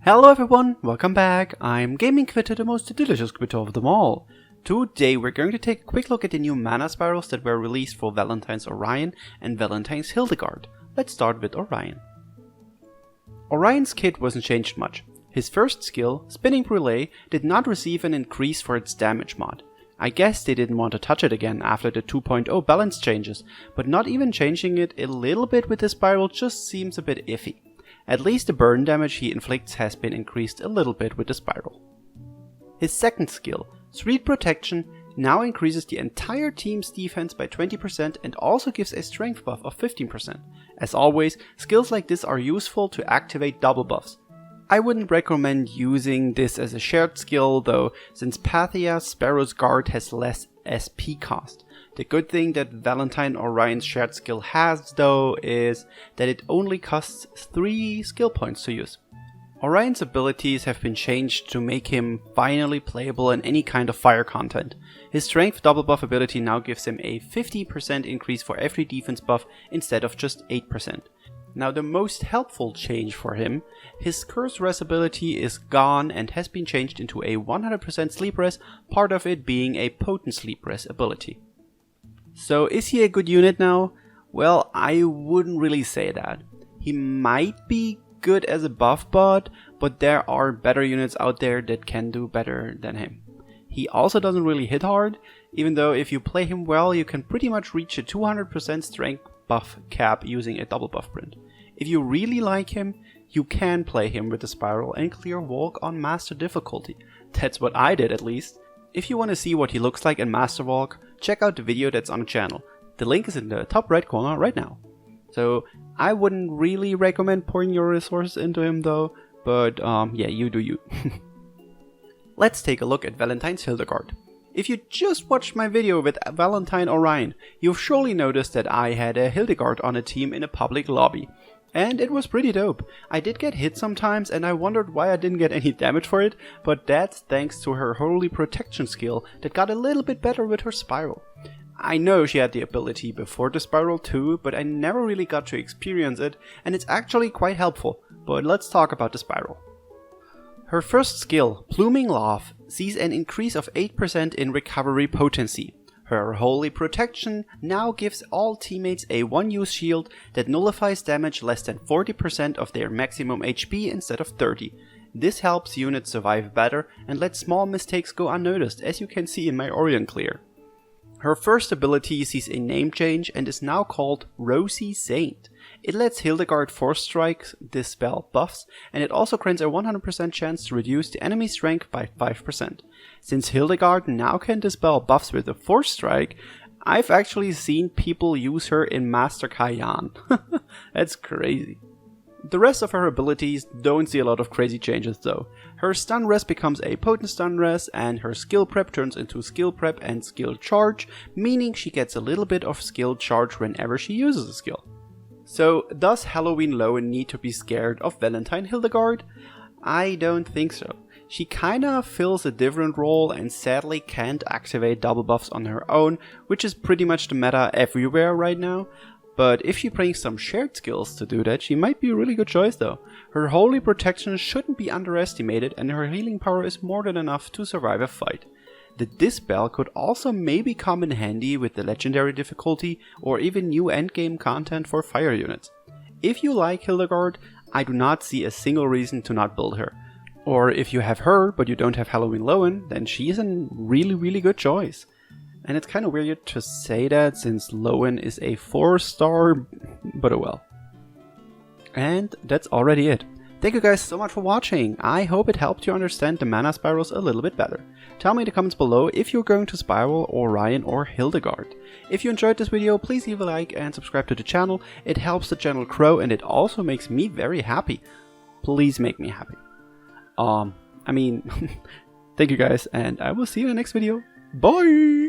Hello everyone, welcome back. I'm Gaming Quitte, the most delicious Quitte of them all. Today we're going to take a quick look at the new mana spirals that were released for Valentine's Orion and Valentine's Hildegarde. Let's start with Orion. Orion's kit wasn't changed much. His first skill, Spinning Brûlée, did not receive an increase for its damage mod. I guess they didn't want to touch it again after the 2.0 balance changes, but not even changing it a little bit with the spiral just seems a bit iffy. At least the burn damage he inflicts has been increased a little bit with the spiral. His second skill, Sweet Protection, now increases the entire team's defense by 20% and also gives a strength buff of 15%. As always, skills like this are useful to activate double buffs. I wouldn't recommend using this as a shared skill though, since Pathia Sparrow's Guard has less SP cost. The good thing that Valentine Orion's shared skill has though is that it only costs 3 skill points to use. Orion's abilities have been changed to make him finally playable in any kind of fire content. His strength double buff ability now gives him a 50% increase for every defense buff instead of just 8%. Now the most helpful change for him, his curse res ability is gone and has been changed into a 100% sleep res, part of it being a potent sleep res ability. So is he a good unit now? Well, I wouldn't really say that. He might be good as a buff bot, but there are better units out there that can do better than him. He also doesn't really hit hard, even though if you play him well you can pretty much reach a 200% strength buff cap using a double buff print. If you really like him, you can play him with the spiral and clear Walk on Master difficulty. That's what I did at least. If you want to see what he looks like in Master Walk, check out the video that's on the channel. The link is in the top right corner right now. So I wouldn't really recommend pouring your resources into him though, but yeah, you do you. Let's take a look at Valentine's Hildegarde. If you just watched my video with Valentine Orion, you've surely noticed that I had a Hildegarde on a team in a public lobby. And it was pretty dope. I did get hit sometimes and I wondered why I didn't get any damage for it, but that's thanks to her Holy Protection skill that got a little bit better with her spiral. I know she had the ability before the spiral too, but I never really got to experience it and it's actually quite helpful, but let's talk about the spiral. Her first skill, Blooming Love, sees an increase of 8% in recovery potency. Her Holy Protection now gives all teammates a one-use shield that nullifies damage less than 40% of their maximum HP instead of 30. This helps units survive better and lets small mistakes go unnoticed, as you can see in my Orion clear. Her first ability sees a name change and is now called Rosy Saint. It lets Hildegarde Force Strike dispel buffs, and it also grants a 100% chance to reduce the enemy's strength by 5%. Since Hildegarde now can dispel buffs with a Force Strike, I've actually seen people use her in Master Kayan. That's crazy. The rest of her abilities don't see a lot of crazy changes though. Her stun res becomes a potent stun res and her skill prep turns into skill prep and skill charge, meaning she gets a little bit of skill charge whenever she uses a skill. So does Halloween Lowen need to be scared of Valentine Hildegarde? I don't think so. She kinda fills a different role and sadly can't activate double buffs on her own, which is pretty much the meta everywhere right now. But if she brings some shared skills to do that, she might be a really good choice though. Her Holy Protection shouldn't be underestimated and her healing power is more than enough to survive a fight. The Dispel could also maybe come in handy with the legendary difficulty or even new endgame content for fire units. If you like Hildegarde, I do not see a single reason to not build her. Or if you have her but you don't have Halloween Lowen, then she's a really good choice. And it's kind of weird to say that since Lowen is a 4-star, but oh well. And that's already it. Thank you guys so much for watching. I hope it helped you understand the mana spirals a little bit better. Tell me in the comments below if you're going to spiral Orion or Hildegarde. If you enjoyed this video, please leave a like and subscribe to the channel. It helps the channel grow and it also makes me very happy. Please make me happy. Thank you guys and I will see you in the next video. Bye!